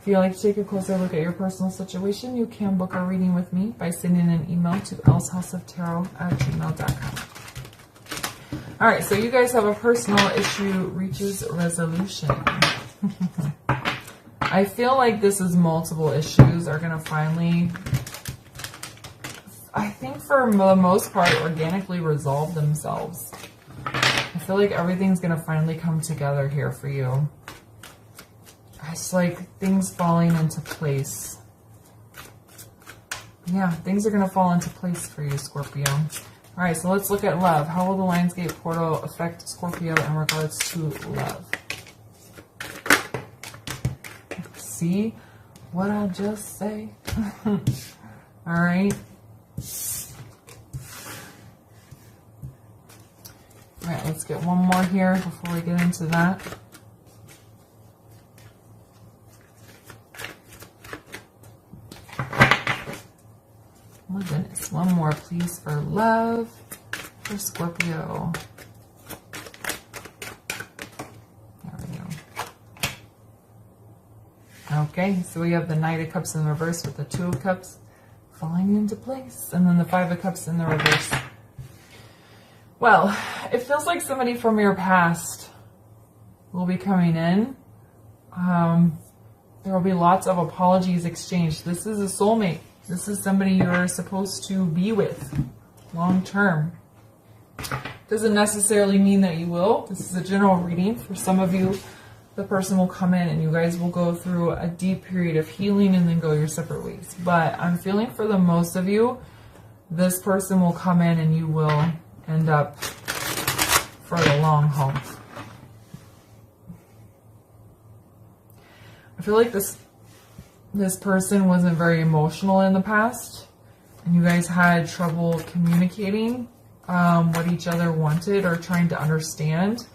If you'd like to take a closer look at your personal situation, you can book a reading with me by sending an email to elshouseoftarot@gmail.com. Alright, so you guys have a personal issue reaches resolution. I feel like this is multiple issues are going to finally, I think for the most part, organically resolve themselves. I feel like everything's going to finally come together here for you. It's like things falling into place. Yeah, things are going to fall into place for you, Scorpio. Alright, so let's look at love. How will the Lionsgate portal affect Scorpio in regards to love? See what I just say? Alright. Alright, let's get one more here before we get into that. Oh goodness, one more please for love for Scorpio. There we go. Okay, so we have the Knight of Cups in the reverse with the Two of Cups falling into place, and then the Five of Cups in the reverse. Well, it feels like somebody from your past will be coming in. There will be lots of apologies exchanged. This is a soulmate. This is somebody you're supposed to be with long term. Doesn't necessarily mean that you will. This is a general reading. For some of you, the person will come in and you guys will go through a deep period of healing and then go your separate ways. But I'm feeling for the most of you, this person will come in and you will end up for the long haul. I feel like this person wasn't very emotional in the past, and you guys had trouble communicating what each other wanted or trying to understand.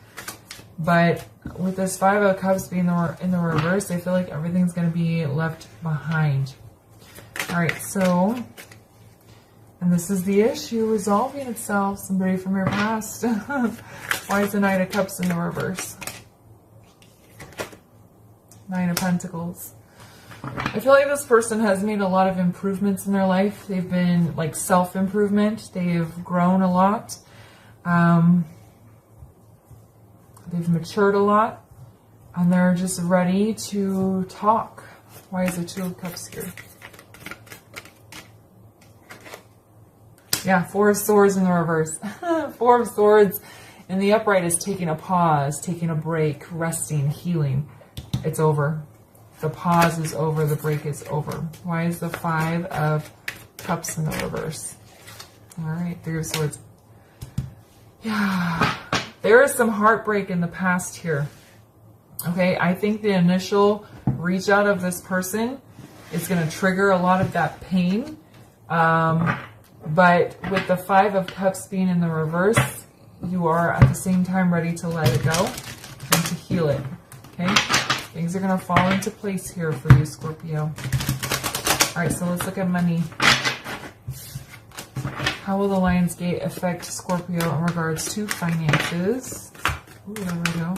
But with this Five of Cups being in the reverse, I feel like everything's going to be left behind. Alright, so, and this is the issue resolving itself, somebody from your past. Why is the Knight of Cups in the reverse? Nine of Pentacles. I feel like this person has made a lot of improvements in their life. They've been like self-improvement. They've grown a lot. They've matured a lot. And they're just ready to talk. Why is the Two of Cups here? Yeah, Four of Swords in the reverse. Four of Swords in the upright is taking a pause, taking a break, resting, healing. It's over. The pause is over. The break is over. Why is the Five of Cups in the reverse? All right, Three of Swords. Yeah, there is some heartbreak in the past here. Okay, I think the initial reach out of this person is going to trigger a lot of that pain. But with the Five of Cups being in the reverse, you are at the same time ready to let it go and to heal it. Okay? Things are going to fall into place here for you, Scorpio. Alright, so let's look at money. How will the Lionsgate affect Scorpio in regards to finances? Ooh, there we go.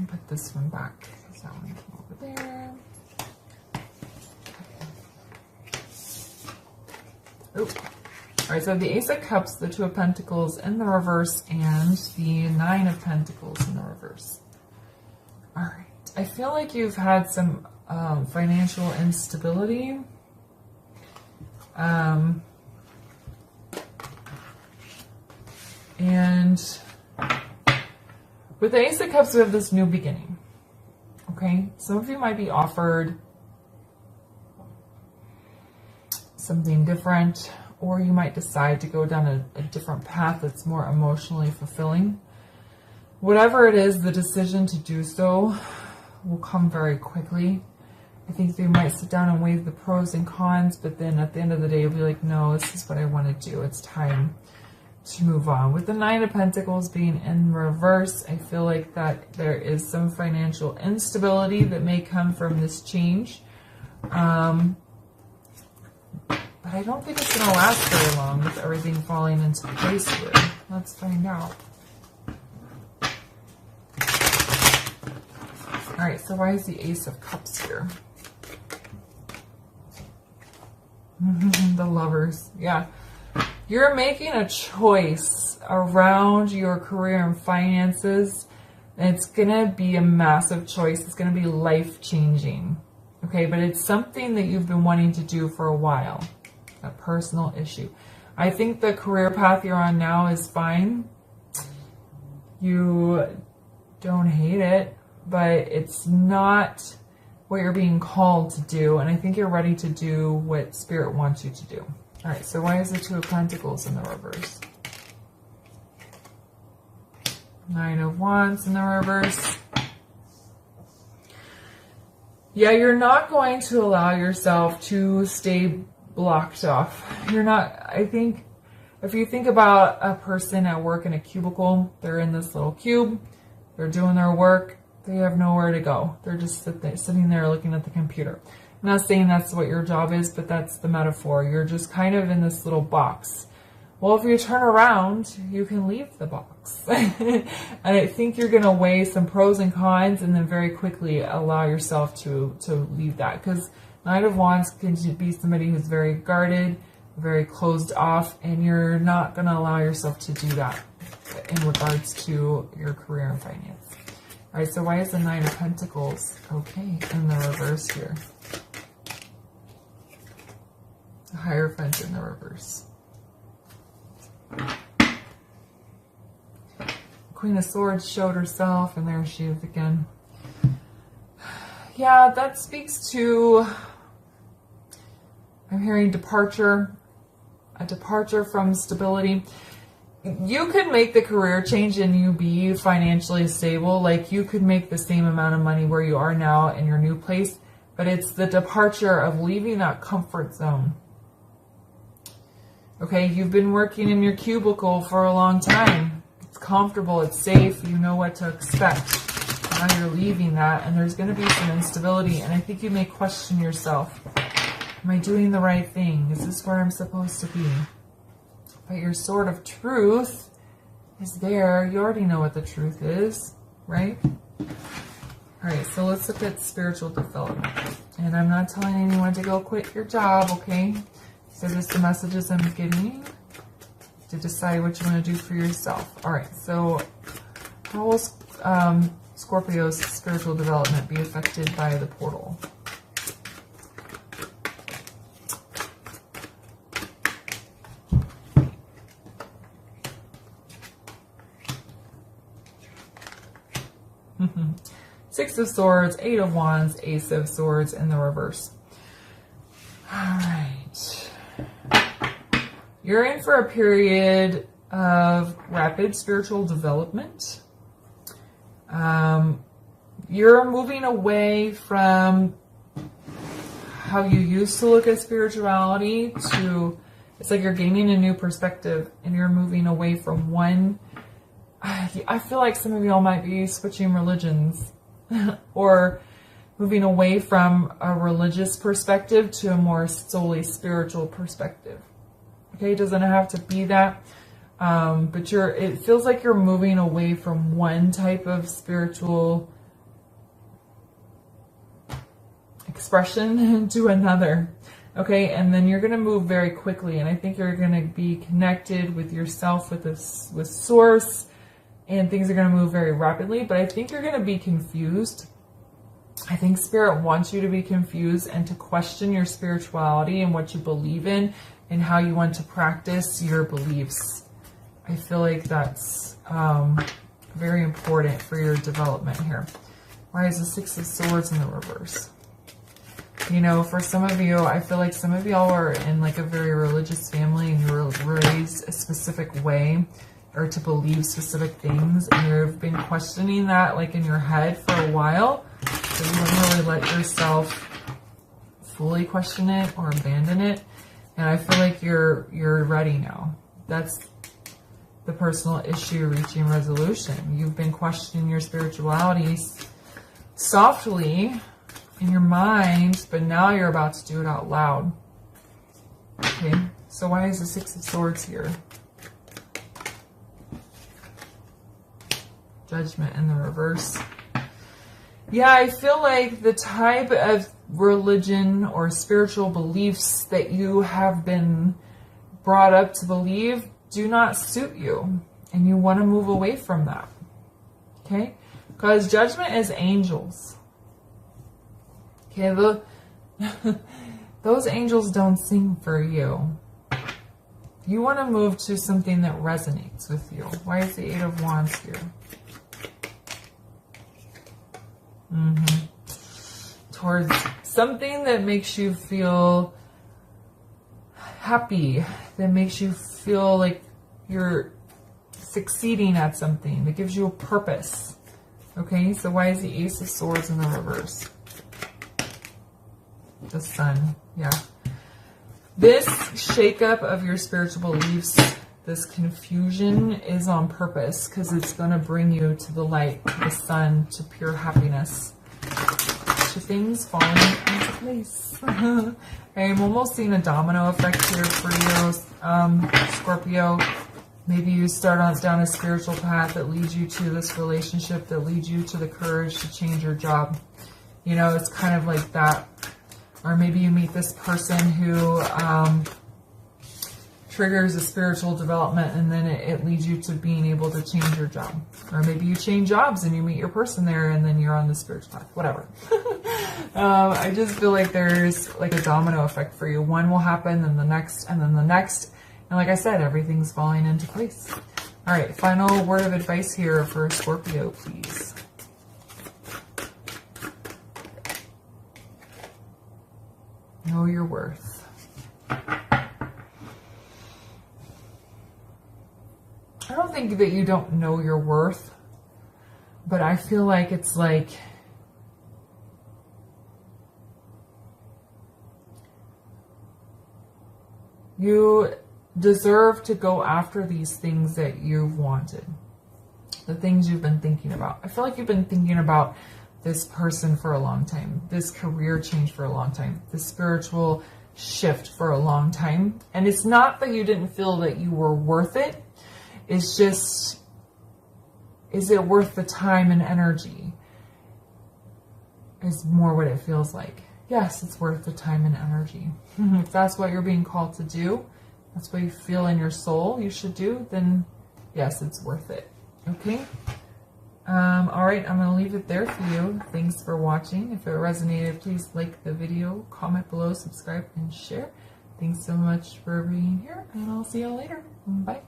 Put this one back because that one came over there. Oh. Alright, so the Ace of Cups, the Two of Pentacles in the reverse, and the Nine of Pentacles in the reverse. Alright, I feel like you've had some financial instability. And with the Ace of Cups, we have this new beginning. Okay, some of you might be offered something different, or you might decide to go down a different path that's more emotionally fulfilling. Whatever it is, the decision to do so will come very quickly. I think they might sit down and weigh the pros and cons, but then at the end of the day, you'll be like, no, this is what I want to do. It's time to move on. With the Nine of Pentacles being in reverse, I feel like that there is some financial instability that may come from this change. I don't think it's going to last very long with everything falling into place here. Let's find out. All right, so why is the Ace of Cups here? The Lovers. Yeah. You're making a choice around your career and finances. And it's going to be a massive choice. It's going to be life-changing. Okay, but it's something that you've been wanting to do for a while. A personal issue. I think the career path you're on now is fine. You don't hate it, but it's not what you're being called to do. And I think you're ready to do what Spirit wants you to do. All right, so why is the Two of Pentacles in the reverse? Nine of Wands in the reverse. Yeah, you're not going to allow yourself to stay blocked off. You're not, I think, if you think about a person at work in a cubicle, they're in this little cube, they're doing their work, they have nowhere to go. They're just sitting there looking at the computer. I'm not saying that's what your job is, but that's the metaphor. You're just kind of in this little box. Well, if you turn around, you can leave the box. And I think you're going to weigh some pros and cons and then very quickly allow yourself to leave that. Because Knight of Wands can be somebody who's very guarded, very closed off, and you're not going to allow yourself to do that in regards to your career and finance. All right, so why is the Nine of Pentacles okay in the reverse here? The Hierophant in the reverse. Queen of Swords showed herself, and there she is again. Yeah, that speaks to, I'm hearing departure, a departure from stability. You could make the career change and you be financially stable. Like you could make the same amount of money where you are now in your new place, but it's the departure of leaving that comfort zone. Okay, you've been working in your cubicle for a long time. It's comfortable, it's safe, you know what to expect. Now you're leaving that, and there's going to be some instability, and I think you may question yourself. Am I doing the right thing? Is this where I'm supposed to be? But your sword of truth is there. You already know what the truth is, right? All right, so let's look at spiritual development. And I'm not telling anyone to go quit your job, okay? So just the messages I'm getting to decide what you want to do for yourself. All right, so how will Scorpio's spiritual development be affected by the portal? Six of Swords, Eight of Wands, Ace of Swords in the reverse. All right. You're in for a period of rapid spiritual development. You're moving away from how you used to look at spirituality to, it's like you're gaining a new perspective and you're moving away from one. I feel like some of y'all might be switching religions or moving away from a religious perspective to a more solely spiritual perspective. Okay, it doesn't have to be that, but it feels like you're moving away from one type of spiritual expression to another. Okay, and then you're going to move very quickly, and I think you're going to be connected with yourself, with Source, and things are going to move very rapidly, but I think you're going to be confused. I think Spirit wants you to be confused and to question your spirituality and what you believe in and how you want to practice your beliefs. I feel like that's very important for your development here. Why is the Six of Swords in the reverse? You know, for some of you, I feel like some of y'all are in like a very religious family and you were raised a specific way or to believe specific things, and you've been questioning that like in your head for a while, so you don't really let yourself fully question it or abandon it. And I feel like you're ready now. That's the personal issue reaching resolution. You've been questioning your spirituality softly in your mind, but now you're about to do it out loud. Okay, so why is the Six of Swords here? Judgment in the reverse. Yeah, I feel like the type of religion or spiritual beliefs that you have been brought up to believe do not suit you. And you want to move away from that. Okay? Because judgment is angels. Okay, those angels don't sing for you. You want to move to something that resonates with you. Why is the Eight of Wands here? Towards something that makes you feel happy, that makes you feel like you're succeeding at something, that gives you a purpose. Okay, so why is the Ace of Swords in the reverse? The Sun, yeah. This shakeup of your spiritual beliefs, this confusion is on purpose because it's going to bring you to the light, to the sun, to pure happiness, to things falling into place. I'm almost seeing a domino effect here for you, Scorpio. Maybe you start on down a spiritual path that leads you to this relationship, that leads you to the courage to change your job. You know, it's kind of like that. Or maybe you meet this person who triggers a spiritual development, and then it leads you to being able to change your job. Or maybe you change jobs and you meet your person there, and then you're on the spiritual path. Whatever. I just feel like there's like a domino effect for you. One will happen, then the next, and then the next. And like I said, everything's falling into place. All right, final word of advice here for Scorpio, please. Know your worth. I don't think that you don't know your worth, but I feel like it's like you deserve to go after these things that you've wanted, the things you've been thinking about. I feel like you've been thinking about this person for a long time, this career change for a long time, this spiritual shift for a long time. And it's not that you didn't feel that you were worth it. It's just, is it worth the time and energy? Is more what it feels like. Yes, it's worth the time and energy. If that's what you're being called to do, that's what you feel in your soul you should do, then yes, it's worth it. Okay? All right, I'm going to leave it there for you. Thanks for watching. If it resonated, please like the video, comment below, subscribe, and share. Thanks so much for being here, and I'll see you all later. Bye.